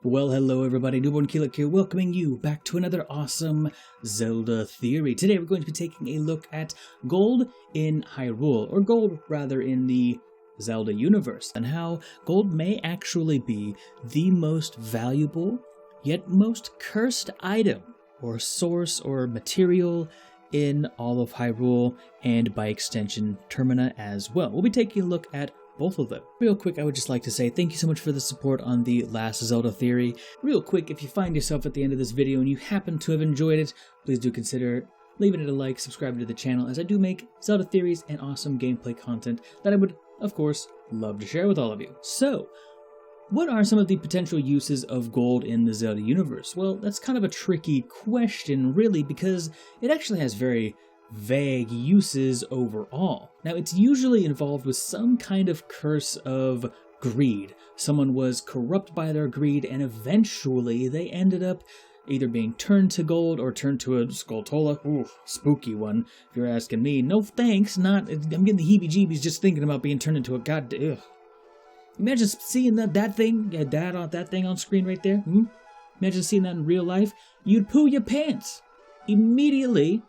Well, hello everybody, Newbornkilik here, welcoming you back to another awesome Zelda Theory. Today we're going to be taking a look at gold in Hyrule, or gold rather in the Zelda Universe, and how gold may actually be the most valuable, yet most cursed item, or source, or material in all of Hyrule, and by extension, Termina as well. We'll be taking a look at both of them. Real quick, I would just like to say thank you so much for the support on the last Zelda Theory. Real quick, if you find yourself at the end of this video and you happen to have enjoyed it, please do consider leaving it a like, subscribing to the channel, as I do make Zelda Theories and awesome gameplay content that I would, of course, love to share with all of you. So, what are some of the potential uses of gold in the Zelda universe? Well, that's kind of a tricky question, really, because it actually has very vague uses overall. Now, it's usually involved with some kind of curse of greed. Someone was corrupt by their greed, and eventually they ended up either being turned to gold or turned to a Skulltula. Ooh, spooky one, if you're asking me. No thanks, I'm getting the heebie-jeebies just thinking about being turned into a goddamn. Imagine seeing that thing on screen right there. Imagine seeing that in real life. You'd poo your pants immediately,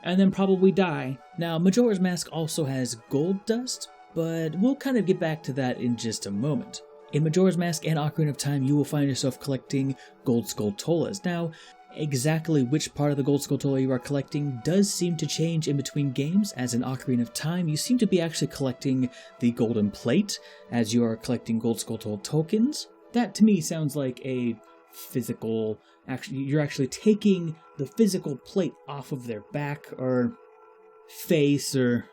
and then probably die. Now, Majora's Mask also has gold dust, but we'll kind of get back to that in just a moment. In Majora's Mask and Ocarina of Time, you will find yourself collecting gold Skulltulas. Now, exactly which part of the gold Skulltula you are collecting does seem to change in between games, as in Ocarina of Time, you seem to be actually collecting the golden plate as you are collecting gold Skulltula tokens. That, to me, sounds like a physical... you're actually taking the physical plate off of their back or face or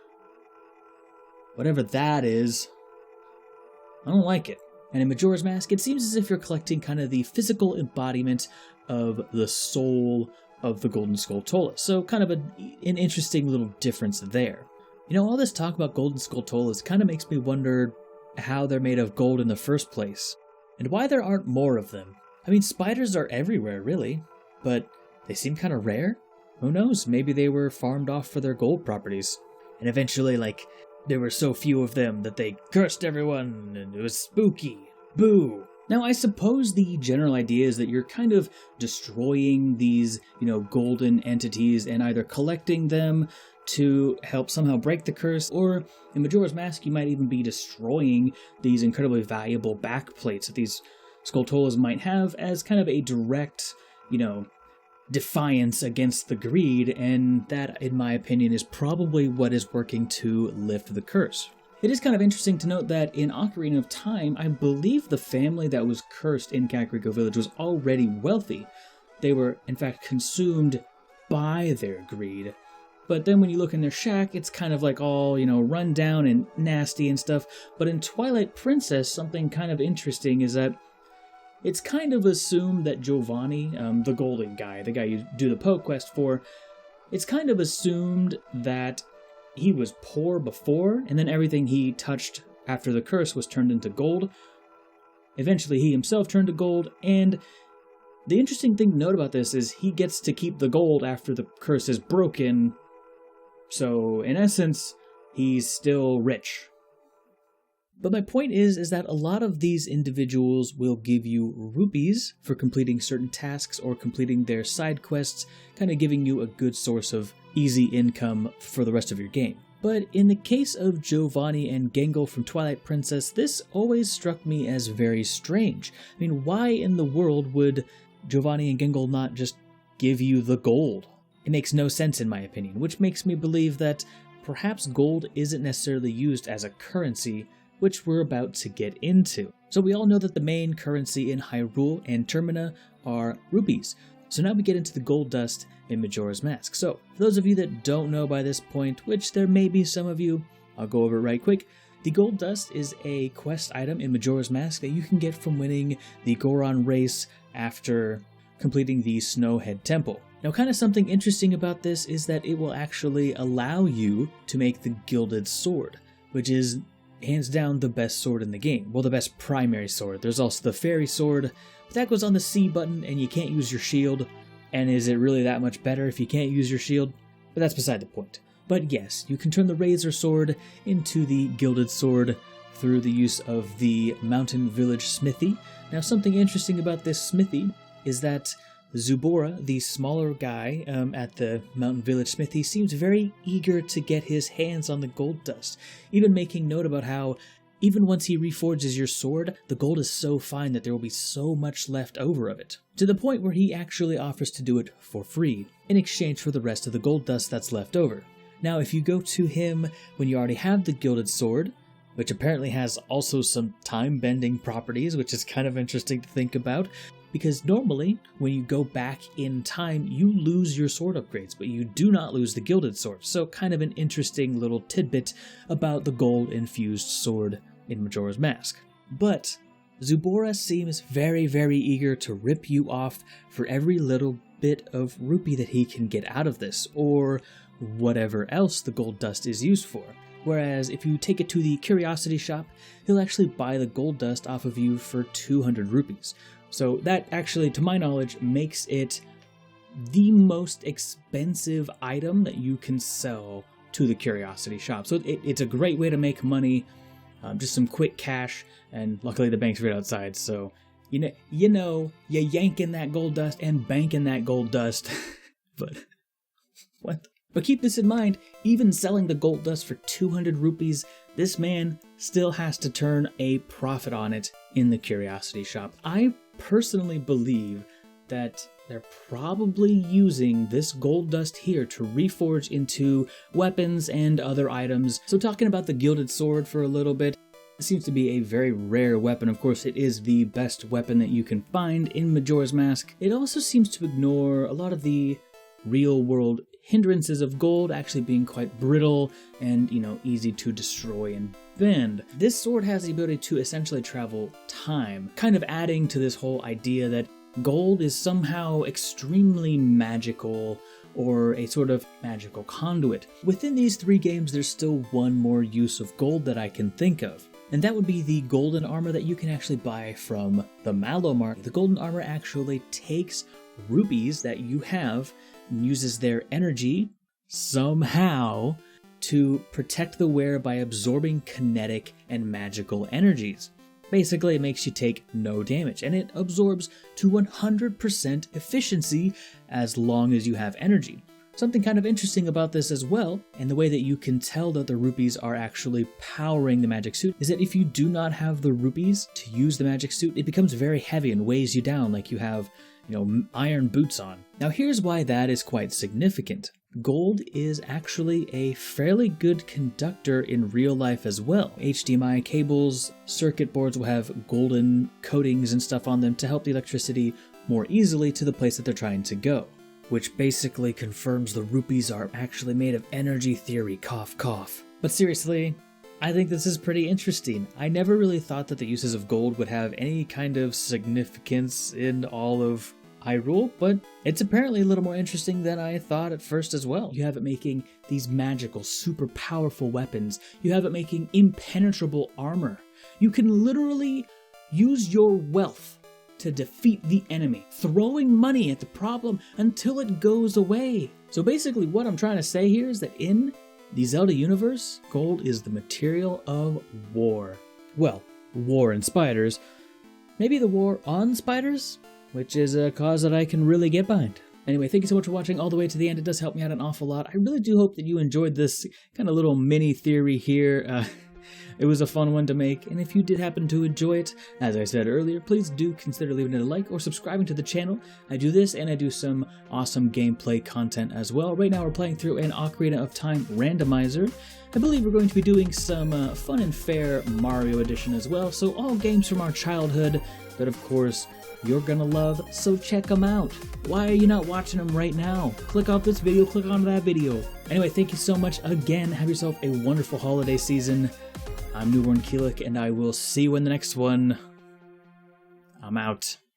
whatever that is. I don't like it. And in Majora's Mask, it seems as if you're collecting kind of the physical embodiment of the soul of the Golden Skulltula. So kind of an interesting little difference there. You know, all this talk about Golden Skulltulas kind of makes me wonder how they're made of gold in the first place, and why there aren't more of them. I mean, spiders are everywhere, really, but they seem kind of rare. Who knows, maybe they were farmed off for their gold properties. And eventually, there were so few of them that they cursed everyone, and it was spooky. Boo! Now, I suppose the general idea is that you're kind of destroying these, golden entities and either collecting them to help somehow break the curse, or in Majora's Mask, you might even be destroying these incredibly valuable backplates that these Skulltulas might have as kind of a direct, defiance against the greed, and that, in my opinion, is probably what is working to lift the curse. It is kind of interesting to note that in Ocarina of Time, I believe the family that was cursed in Kakariko Village was already wealthy. They were, in fact, consumed by their greed. But then when you look in their shack, it's kind of all, run down and nasty and stuff. But in Twilight Princess, something kind of interesting is that it's kind of assumed that Giovanni, the golden guy, the guy you do the Poe quest for, it's kind of assumed that he was poor before, and then everything he touched after the curse was turned into gold. Eventually he himself turned to gold, and the interesting thing to note about this is he gets to keep the gold after the curse is broken, so in essence, he's still rich. But my point is that a lot of these individuals will give you rupees for completing certain tasks or completing their side quests, kind of giving you a good source of easy income for the rest of your game. But in the case of Giovanni and Gengal from Twilight Princess, this always struck me as very strange. I mean, why in the world would Giovanni and Gengal not just give you the gold? It makes no sense in my opinion, which makes me believe that perhaps gold isn't necessarily used as a currency, which we're about to get into. So we all know that the main currency in Hyrule and Termina are rupees. So now we get into the gold dust in Majora's Mask. So, for those of you that don't know by this point, which there may be some of you, I'll go over it right quick. The gold dust is a quest item in Majora's Mask that you can get from winning the Goron race after completing the Snowhead Temple. Now, kind of something interesting about this is that it will actually allow you to make the Gilded Sword, which is hands down the best sword in the game. Well, the best primary sword. There's also the fairy sword, but that goes on the C button and you can't use your shield. And is it really that much better if you can't use your shield? But that's beside the point. But yes, you can turn the razor sword into the Gilded Sword through the use of the Mountain Village Smithy. Now, something interesting about this smithy is that Zubora, the smaller guy at the Mountain Village Smithy, seems very eager to get his hands on the gold dust, even making note about how even once he reforges your sword, the gold is so fine that there will be so much left over of it, to the point where he actually offers to do it for free, in exchange for the rest of the gold dust that's left over. Now, if you go to him when you already have the Gilded Sword, which apparently has also some time-bending properties, which is kind of interesting to think about, because normally, when you go back in time, you lose your sword upgrades, but you do not lose the Gilded Sword, so kind of an interesting little tidbit about the gold-infused sword in Majora's Mask. But Zubora seems very, very eager to rip you off for every little bit of rupee that he can get out of this, or whatever else the gold dust is used for. Whereas if you take it to the Curiosity Shop, he'll actually buy the gold dust off of you for 200 rupees. So that actually, to my knowledge, makes it the most expensive item that you can sell to the Curiosity Shop. So it's a great way to make money, just some quick cash, and luckily the bank's right outside, so you're yanking that gold dust and banking that gold dust. But what? But keep this in mind, even selling the gold dust for 200 rupees, this man still has to turn a profit on it in the Curiosity Shop. I personally believe that they're probably using this gold dust here to reforge into weapons and other items. So talking about the Gilded Sword for a little bit, it seems to be a very rare weapon. Of course, it is the best weapon that you can find in Majora's Mask. It also seems to ignore a lot of the real-world hindrances of gold actually being quite brittle and, easy to destroy and bend. This sword has the ability to essentially travel time, kind of adding to this whole idea that gold is somehow extremely magical, or a sort of magical conduit. Within these three games, there's still one more use of gold that I can think of, and that would be the golden armor that you can actually buy from the Mallow Market. The golden armor actually takes rupees that you have and uses their energy somehow to protect the wearer by absorbing kinetic and magical energies. Basically, it makes you take no damage, and it absorbs to 100% efficiency as long as you have energy. Something kind of interesting about this as well, and the way that you can tell that the rupees are actually powering the magic suit, is that if you do not have the rupees to use the magic suit, it becomes very heavy and weighs you down like you have, iron boots on. Now here's why that is quite significant. Gold is actually a fairly good conductor in real life as well. HDMI cables, circuit boards will have golden coatings and stuff on them to help the electricity more easily to the place that they're trying to go, which basically confirms the rupees are actually made of energy theory, cough cough. But seriously, I think this is pretty interesting. I never really thought that the uses of gold would have any kind of significance in all of Hyrule, but it's apparently a little more interesting than I thought at first as well. You have it making these magical, super powerful weapons. You have it making impenetrable armor. You can literally use your wealth to defeat the enemy, throwing money at the problem until it goes away. So basically what I'm trying to say here is that in the Zelda universe, gold is the material of war. Well, war and spiders. Maybe the war on spiders? Which is a cause that I can really get behind. Anyway, thank you so much for watching all the way to the end. It does help me out an awful lot. I really do hope that you enjoyed this kind of little mini theory here. It was a fun one to make, and if you did happen to enjoy it, as I said earlier, please do consider leaving it a like or subscribing to the channel. I do this, and I do some awesome gameplay content as well. Right now we're playing through an Ocarina of Time randomizer. I believe we're going to be doing some fun and fair Mario edition as well, so all games from our childhood that, of course, you're gonna love, so check them out. Why are you not watching them right now? Click off this video, click on that video. Anyway, thank you so much again. Have yourself a wonderful holiday season. I'm Newbornkilik, and I will see you in the next one. I'm out.